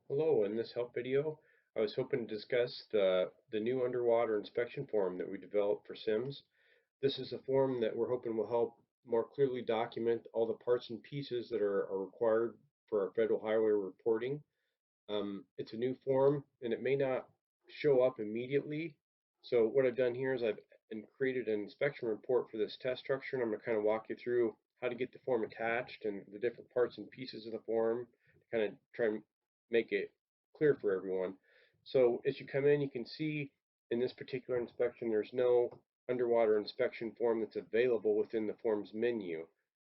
Hello, in this help video, I was hoping to discuss the new underwater inspection form that we developed for SIMS. This is a form that we're hoping will help more clearly document all the parts and pieces that are required for our federal highway reporting. It's a new form and it may not show up immediately. So what I've done here is I've created an inspection report for this test structure, and I'm going to kind of walk you through how to get the form attached and the different parts and pieces of the form to kind of try and make it clear for everyone. So as you come in, you can see in this particular inspection, there's no underwater inspection form that's available within the forms menu.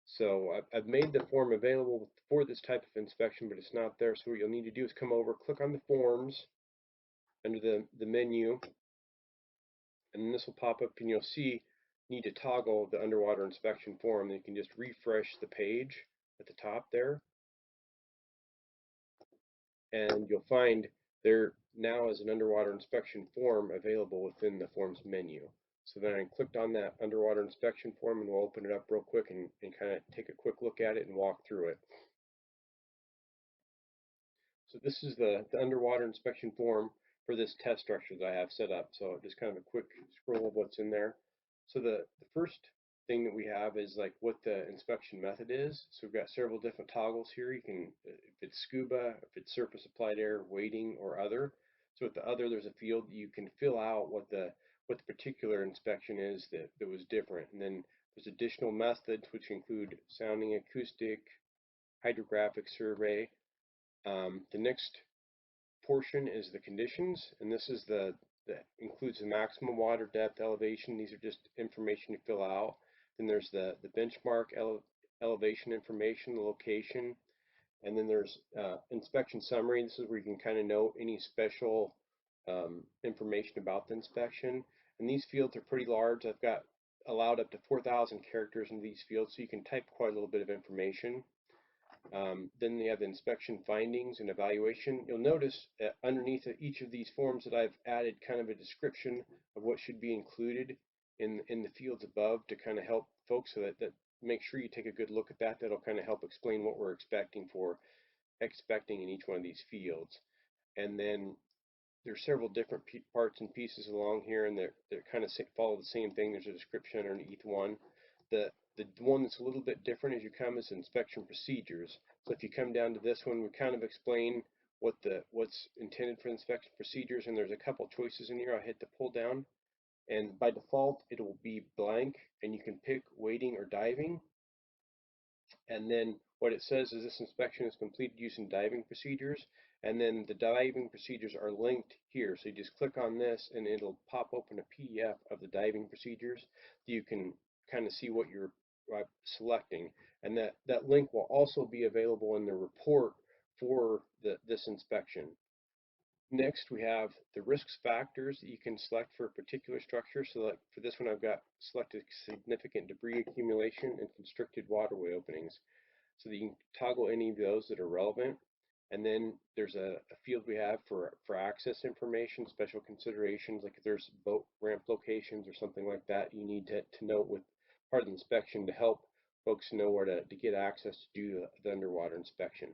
So I've made the form available for this type of inspection, but it's not there. So what you'll need to do is come over, click on the forms under the menu, and then this will pop up and you'll see need to toggle the underwater inspection form. Then you can just refresh the page at the top there, and you'll find there now is an underwater inspection form available within the forms menu. So then I clicked on that underwater inspection form, and we'll open it up real quick and kind of take a quick look at it and walk through it. So this is the underwater inspection form for this test structure that I have set up. So just kind of a quick scroll of what's in there. So the first thing that we have is like what the inspection method is. So we've got several different toggles here. You can, if it's scuba, if it's surface applied air, weighting, or other. So with the other, there's a field you can fill out what the particular inspection is that was different. And then there's additional methods which include sounding, acoustic, hydrographic survey. The next portion is the conditions, and this is that includes the maximum water depth, elevation. These are just information to fill out. Then there's the benchmark elevation information, the location, and then there's inspection summary. This is where you can kind of note any special information about the inspection. And these fields are pretty large. I've got allowed up to 4,000 characters in these fields, so you can type quite a little bit of information. Then you have the inspection findings and evaluation. You'll notice underneath each of these forms that I've added kind of a description of what should be included in the fields above to kind of help folks so that make sure you take a good look at that. That'll kind of help explain what we're expecting in each one of these fields. And then there's several different parts and pieces along here, and they're kind of follow the same thing. There's a description underneath one. The one that's a little bit different as you come is inspection procedures. So if you come down to this one, we kind of explain what's intended for inspection procedures, and there's a couple choices in here. I hit the pull down, and by default it will be blank, and you can pick wading or diving. And then what it says is this inspection is completed using diving procedures, and then the diving procedures are linked here. So you just click on this and it'll pop open a PDF of the diving procedures. You can kind of see what you're selecting, and that link will also be available in the report for this inspection. Next, we have the risk factors that you can select for a particular structure. So like for this one, I've got selected significant debris accumulation and constricted waterway openings. So that you can toggle any of those that are relevant. And then there's a field we have for access information, special considerations, like if there's boat ramp locations or something like that, you need to note with part of the inspection to help folks know where to get access to do the underwater inspection.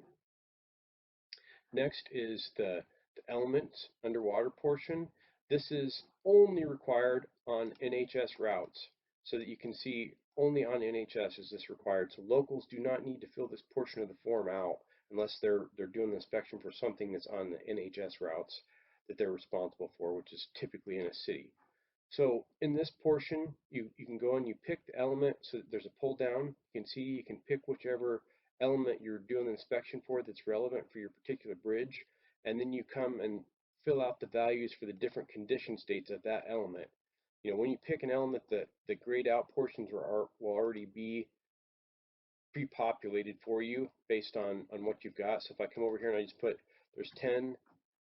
Next is the elements underwater portion. This is only required on NHS routes, so that you can see only on NHS is this required. So locals do not need to fill this portion of the form out unless they're doing the inspection for something that's on the NHS routes that they're responsible for, which is typically in a city. So in this portion, you can go and you pick the element. So there's a pull down. You can see you can pick whichever element you're doing the inspection for that's relevant for your particular bridge. And then you come and fill out the values for the different condition states of that element. You know, when you pick an element, the grayed out portions will already be pre-populated for you based on what you've got. So if I come over here and I just put there's 10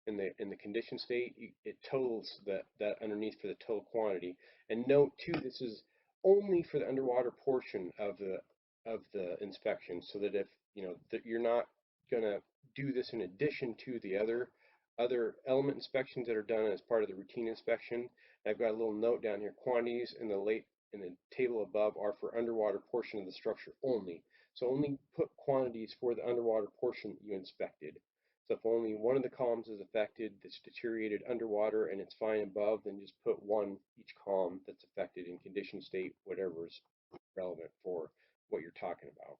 in the condition state, it totals that underneath for the total quantity. And note too, this is only for the underwater portion of the inspection, so that if you know that you're not gonna do this in addition to the other element inspections that are done as part of the routine inspection. I've got a little note down here: quantities in the table above are for underwater portion of the structure only. So only put quantities for the underwater portion that you inspected. So if only one of the columns is affected that's deteriorated underwater and it's fine above, then just put one each column that's affected in condition state, whatever is relevant for what you're talking about.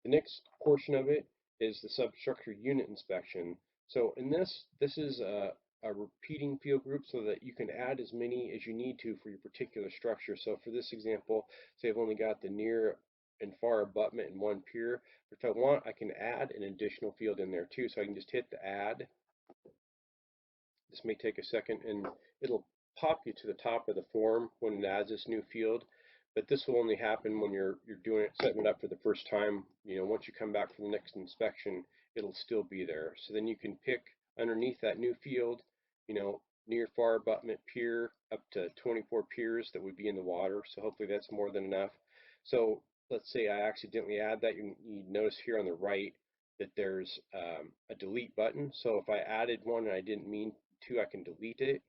The next portion of it is the substructure unit inspection. So in this is a repeating field group so that you can add as many as you need to for your particular structure. So for this example, say I've only got the near and far abutment in one pier. If I want, I can add an additional field in there too. So I can just hit the add. This may take a second and it'll pop you to the top of the form when it adds this new field. But this will only happen when you're doing it, setting it up for the first time. You know, once you come back for the next inspection, it'll still be there. So then you can pick underneath that new field, you know, near far abutment pier up to 24 piers that would be in the water. So hopefully that's more than enough. So let's say I accidentally add that. You notice here on the right that there's a delete button. So if I added one and I didn't mean to, I can delete it.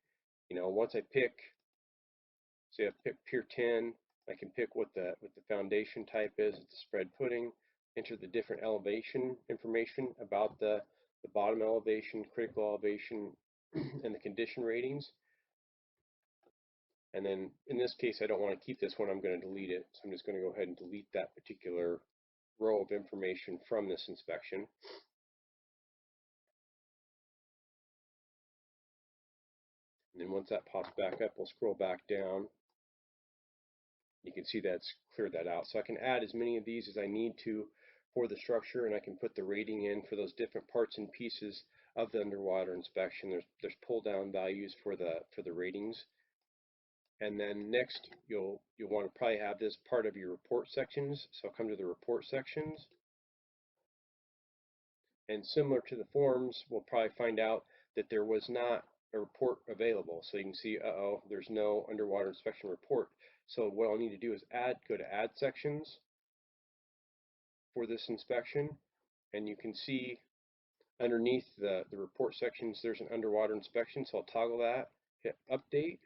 You know, once I pick, say I pick Pier 10, I can pick what the foundation type is. It's a spread pudding. Enter the different elevation information about the bottom elevation, critical elevation, and the condition ratings. And then in this case, I don't want to keep this one. I'm going to delete it. So I'm just going to go ahead and delete that particular row of information from this inspection. And then once that pops back up, we'll scroll back down. You can see that's cleared that out. So I can add as many of these as I need to for the structure, and I can put the rating in for those different parts and pieces of the underwater inspection. There's pull down values for the ratings. And then next you'll want to probably have this part of your report sections. So I'll come to the report sections. And similar to the forms, we'll probably find out that there was not a report available. So you can see, there's no underwater inspection report. So what I'll need to do is go to add sections for this inspection, and you can see underneath the report sections there's an underwater inspection. So I'll toggle that, hit update.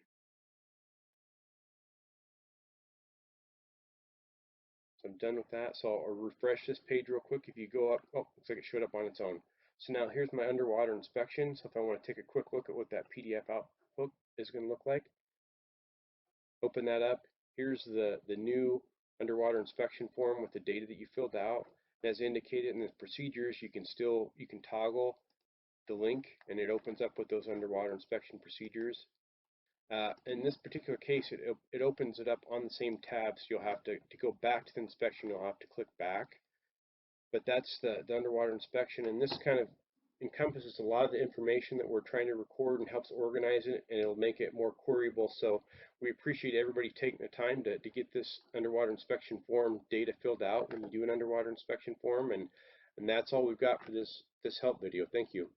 So I'm done with that. So I'll refresh this page real quick. If you go up, looks like it showed up on its own. So now here's my underwater inspection. So if I want to take a quick look at what that PDF output is going to look like, open that up. Here's the new underwater inspection form with the data that you filled out. As indicated in the procedures, you can toggle the link and it opens up with those underwater inspection procedures. In this particular case, it opens it up on the same tab, so you'll have to go back to the inspection, you'll have to click back. But that's the underwater inspection, and this kind of encompasses a lot of the information that we're trying to record and helps organize it, and it'll make it more queryable. So we appreciate everybody taking the time to get this underwater inspection form data filled out when you do an underwater inspection form, and that's all we've got for this help video. Thank you.